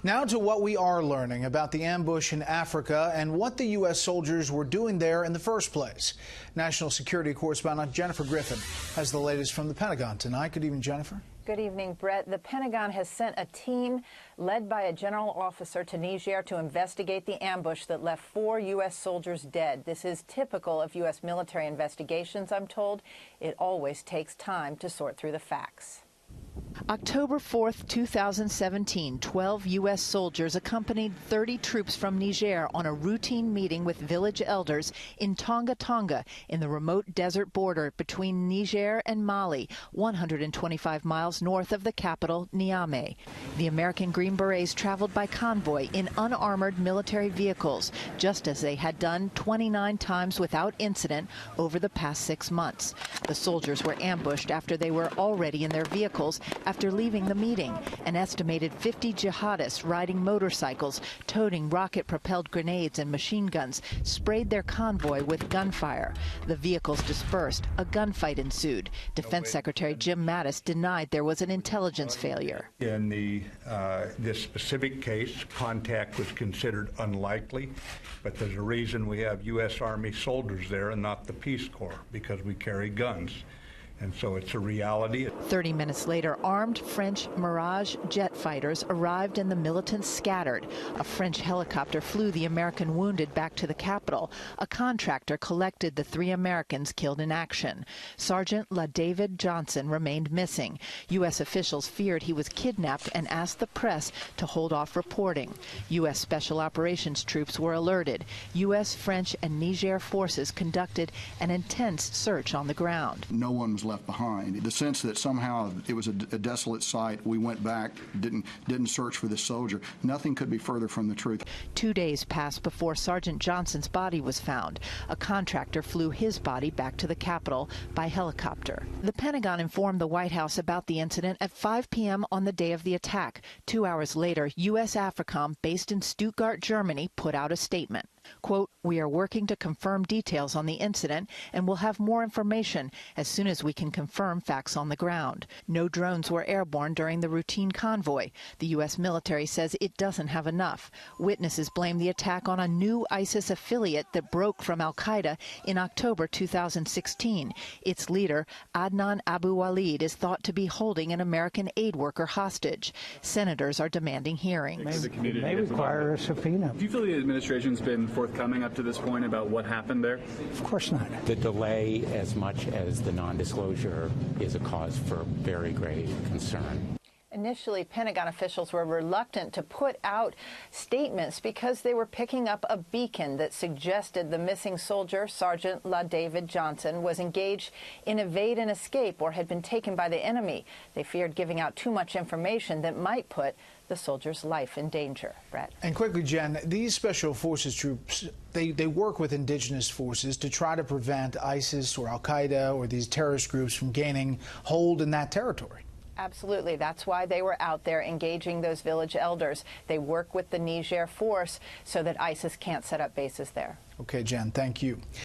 Now to what we are learning about the ambush in Africa and what the U.S. soldiers were doing there in the first place. National security correspondent Jennifer Griffin has the latest from the Pentagon tonight. Good evening, Jennifer. Good evening, Brett. The Pentagon has sent a team led by a general officer to Niger to investigate the ambush that left 4 U.S. soldiers dead. This is typical of U.S. military investigations, I'm told. It always takes time to sort through the facts. October 4th, 2017, 12 U.S. soldiers accompanied 30 troops from Niger on a routine meeting with village elders in Tonga Tonga in the remote desert border between Niger and Mali, 125 miles north of the capital, Niamey. The American Green Berets traveled by convoy in unarmored military vehicles, just as they had done 29 times without incident over the past 6 months. The soldiers were ambushed after they were already in their vehicles after leaving the meeting. An estimated 50 jihadists riding motorcycles, toting rocket-propelled grenades and machine guns, sprayed their convoy with gunfire. The vehicles dispersed. A gunfight ensued. Defense Secretary Jim Mattis denied there was an intelligence failure. In this specific case, contact was considered unlikely, but there's a reason we have U.S. Army soldiers there and not the Peace Corps, because we carry guns. And so it's a reality. 30 minutes later, armed French Mirage jet fighters arrived and the militants scattered. A French helicopter flew the American wounded back to the capital. A contractor collected the 3 Americans killed in action. Sergeant David Johnson remained missing. U.S. officials feared he was kidnapped and asked the press to hold off reporting. U.S. Special Operations troops were alerted. U.S., French, and Niger forces conducted an intense search on the ground. No one was left behind. The sense that somehow it was a desolate site, we went back, didn't search for this soldier. Nothing could be further from the truth. 2 days passed before Sergeant Johnson's body was found. A contractor flew his body back to the capital by helicopter. The Pentagon informed the White House about the incident at 5 p.m. on the day of the attack. 2 hours later, U.S. AFRICOM, based in Stuttgart, Germany, put out a statement. Quote, "We are working to confirm details on the incident and will have more information as soon as we can confirm facts on the ground. No drones were airborne during the routine convoy. The U.S. military says it doesn't have enough. Witnesses blame the attack on a new ISIS affiliate that broke from al-Qaeda in October 2016. Its leader, Adnan Abu Walid, is thought to be holding an American aid worker hostage. Senators are demanding hearings. It may require a subpoena. Do you feel the administration's been forthcoming up to this point about what happened there? Of course not. The delay, as much as the non-disclosure, is a cause for very grave concern. Initially, Pentagon officials were reluctant to put out statements because they were picking up a beacon that suggested the missing soldier, Sergeant David Johnson, was engaged in evade and escape or had been taken by the enemy. They feared giving out too much information that might put the soldier's life in danger. Brett. And quickly, Jen, these special forces troops, they work with indigenous forces to try to prevent ISIS or al-Qaeda or these terrorist groups from gaining hold in that territory. Absolutely. That's why they were out there engaging those village elders. They work with the Niger force so that ISIS can't set up bases there. Okay, Jen, thank you.